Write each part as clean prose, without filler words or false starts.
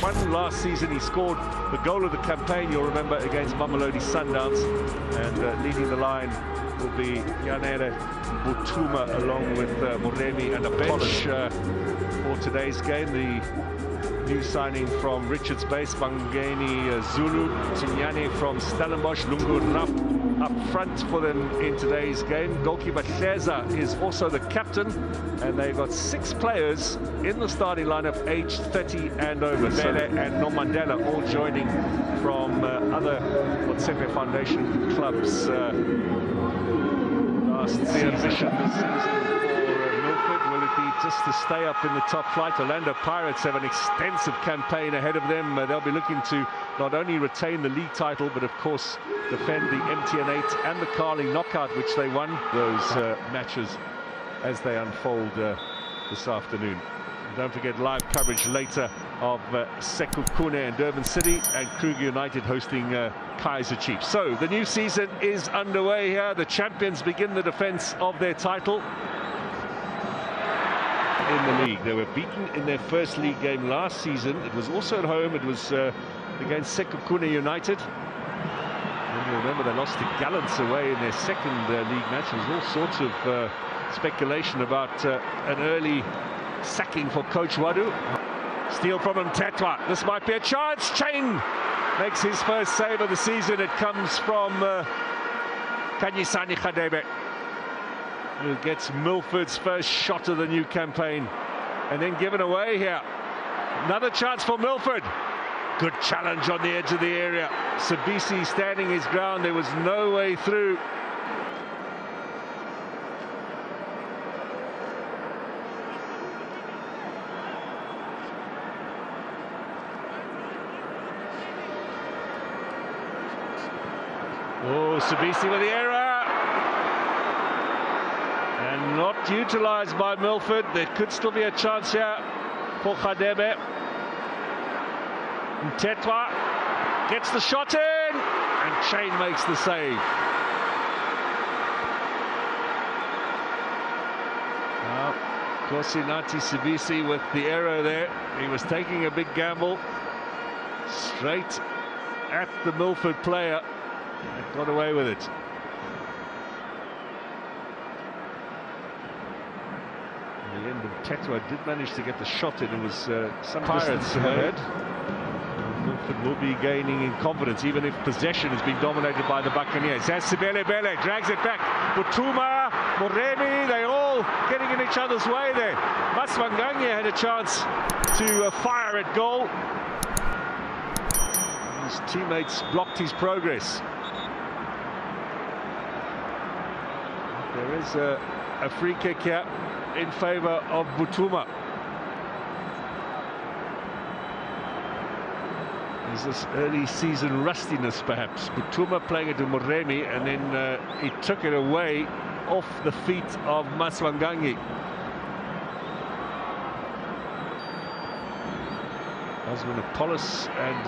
won last season. He scored the goal of the campaign, you'll remember, against Mamelodi Sundowns. And leading the line will be Yanere Butuma along with Moremi and a bench for today's game. The new signing from Richards Base, Bangeni Zulu, Tinyane from Stellenbosch, Lungu Rap up front for them in today's game. Goalkeeper Hleza is also the captain, and they've got 6 players in the starting lineup aged 30 and over. Bele and Nomandela all joining from other Motsepe Foundation clubs. Last ambition this season for Milford, will it be just to stay up in the top flight? Orlando Pirates have an extensive campaign ahead of them. They'll be looking to not only retain the league title, but of course defend the MTN 8 and the Carling knockout, which they won those matches as they unfold this afternoon. And don't forget live coverage later of Sekhukhune and Durban City, and Kruger United hosting Kaizer Chiefs. So the new season is underway here. The champions begin the defense of their title in the league. They were beaten in their first league game last season. It was also at home. It was against Sekhukhune United. And you remember they lost to Gallants away in their second league match. There was all sorts of speculation about an early sacking for Coach Wadu. Steal from him, Tetwa. This might be a chance. Chain makes his first save of the season. It comes from Kanyisani Khadebe, who gets Milford's first shot of the new campaign, and then given away here. Another chance for Milford. Good challenge on the edge of the area. Sabisi standing his ground. There was no way through. Oh, Sabisi with the error. And not utilised by Milford. There could still be a chance here for Khadebe. Tetwa gets the shot in, and Chain makes the save. Now, Kosinati Sabisi with the error there. He was taking a big gamble straight at the Milford player and got away with it. In the end, Tetwa did manage to get the shot in. It was some Pirates ahead. Milford will be gaining in confidence, even if possession has been dominated by the Buccaneers. As Sibele Bele drags it back. Butuma, Moremi, they all getting in each other's way there. Maswanganye had a chance to fire at goal. His teammates blocked his progress. There is a free kick here in favour of Butuma. There's this early season rustiness perhaps. Butuma playing it to Moremi, and then he took it away off the feet of Maswanganyi. Osman Apollos and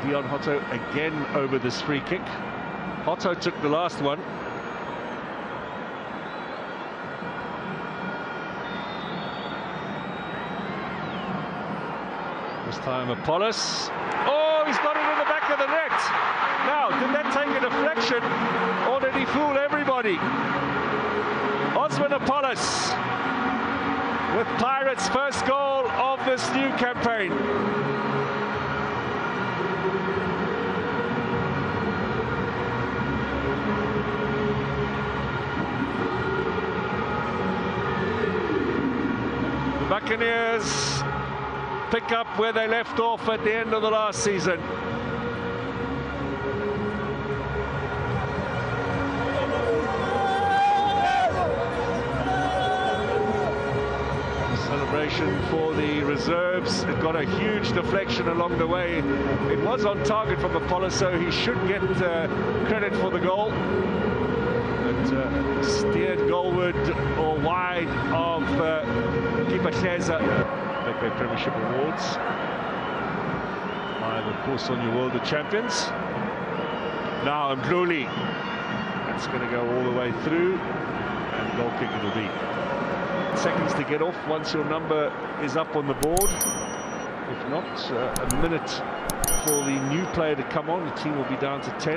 Dion Hotto again over this free kick. Hotto took the last one. This time Apollos. Oh, he's got it in the back of the net. Now, did that take a deflection, or did he fool everybody? Osman Apollos with Pirates' first goal of this new campaign. The Buccaneers pick up where they left off at the end of the last season. Celebration for the reserves. It got a huge deflection along the way. It was on target from Apollo, so he should get credit for the goal. But steered goalward or wide of keeper Hleza. Their Premiership Awards. And of course on your World of Champions. Now Mdluli. That's going to go all the way through, and goal kick it'll be. Seconds to get off once your number is up on the board. If not, a minute for the new player to come on. The team will be down to 10.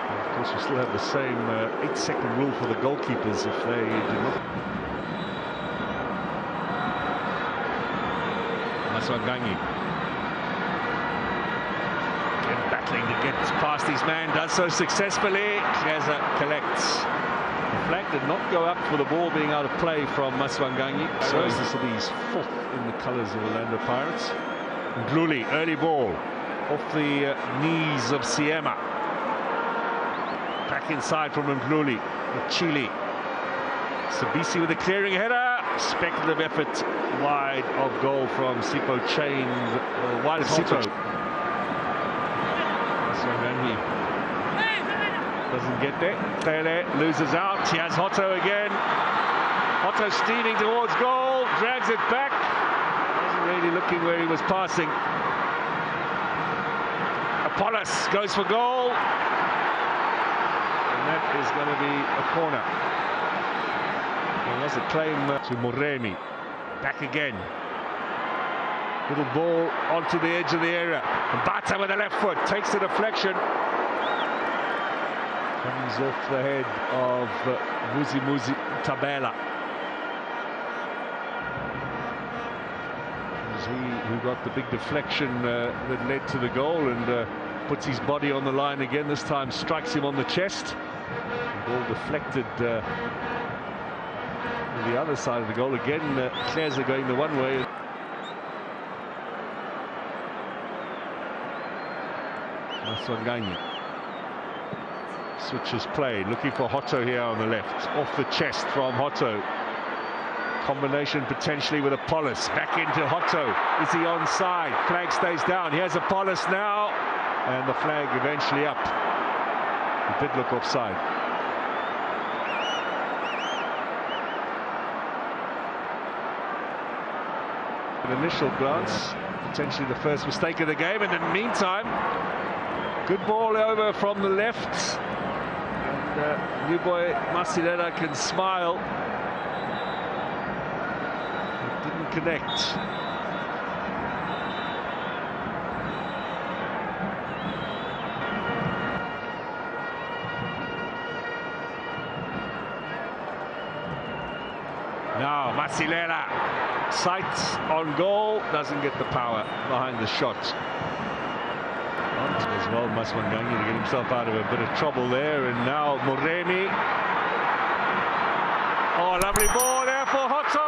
And of course, we still have the same 8-second rule for the goalkeepers if they do not. Maswanganyi. Again, battling to get past his man, does so successfully. Kleza collects. The flag did not go up for the ball being out of play from Maswanganyi. So this will be his 4th in the colours of Orlando Pirates. Ndluli, early ball off the knees of Siema. Back inside from Ndluli with Chile. Sabisi with a clearing header. Speculative effort wide of goal from Sipo Chain. Wide of Sipo. Maswanganyi doesn't get there. Pele loses out. He has Hotto again. Hotto steaming towards goal. Drags it back. Wasn't really looking where he was passing. Apollos goes for goal. And that is going to be a corner. There was a claim to Moremi. Back again. Little ball onto the edge of the area. Mbata with the left foot. Takes the deflection. Comes off the head of Muzi Tabela. It was he who got the big deflection that led to the goal, and puts his body on the line again. This time strikes him on the chest. The ball deflected to the other side of the goal. Again, Kleza going the one way. Maswanganyi switches play, looking for Hotto here on the left. Off the chest from Hotto. Combination potentially with Apollos. Back into Hotto. Is he onside? Flag stays down. Here's Apollos now. And the flag eventually up. It did look offside. An initial glance, potentially the first mistake of the game. And in the meantime, good ball over from the left. And new boy Masilela can smile. It didn't connect. Now Masilela, sights on goal, doesn't get the power behind the shot. As well, Maswanganyi to get himself out of a bit of trouble there, and now Moremi. Oh, lovely ball there for Hotto.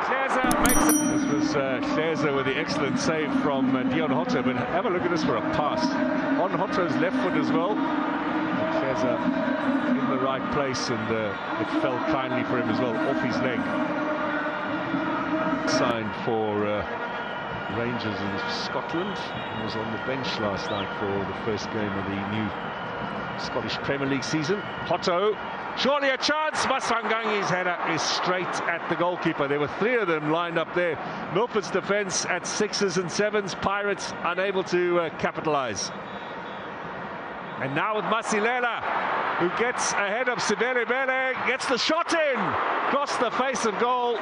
Kleza makes it. This was Kleza with the excellent save from Dion Hotto, but have a look at this for a pass on Hotto's left foot as well. Kleza in the right place, and it fell kindly for him as well, off his leg. Signed for Rangers in Scotland. He was on the bench last night for the first game of the new Scottish Premier League season. Hotto, surely a chance. Maswanganyi's header is straight at the goalkeeper. There were 3 of them lined up there. Milford's defence at 6s and 7s. Pirates unable to capitalise. And now with Masilela, who gets ahead of Sibele, gets the shot in, across the face of goal.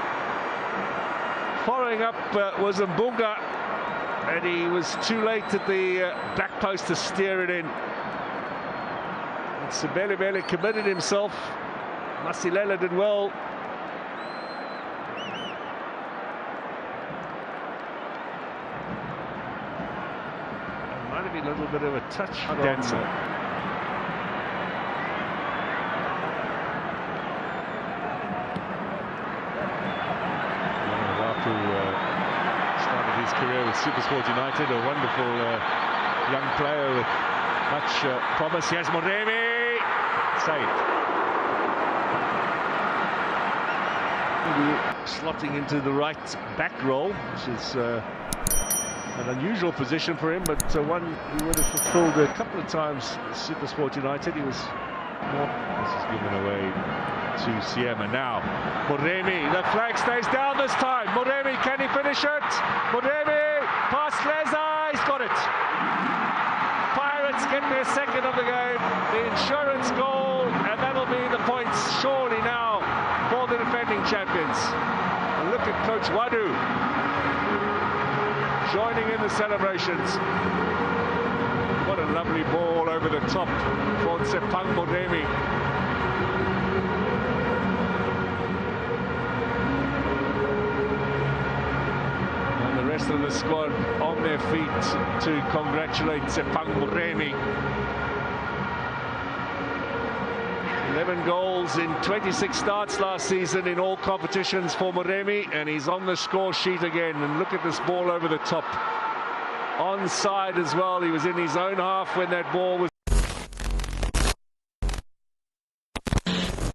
Following up was Mbunga, and he was too late at the back post to steer it in. And Sibele committed himself. Masilela did well. It might have been a little bit of a touch. Dancer. Started his career with Supersport United, a wonderful young player with much promise. Here's Moremi, saved. Slotting into the right back role, which is an unusual position for him, but one he would have fulfilled a couple of times at Supersport United. He was more. This is given away to Siema now. Moremi, the flag stays down this time. Moremi, can he finish it? Moremi, past Kleza, he's got it. Pirates get their second of the game, the insurance goal, and that'll be the points surely now for the defending champions. Coach Wadu joining in the celebrations. What a lovely ball over the top for Tsepang Moremi. And the rest of the squad on their feet to congratulate Tsepang Moremi. 11 goals in 26 starts last season in all competitions for Moremi, and he's on the score sheet again. And look at this ball over the top. Onside as well. He was in his own half when that ball was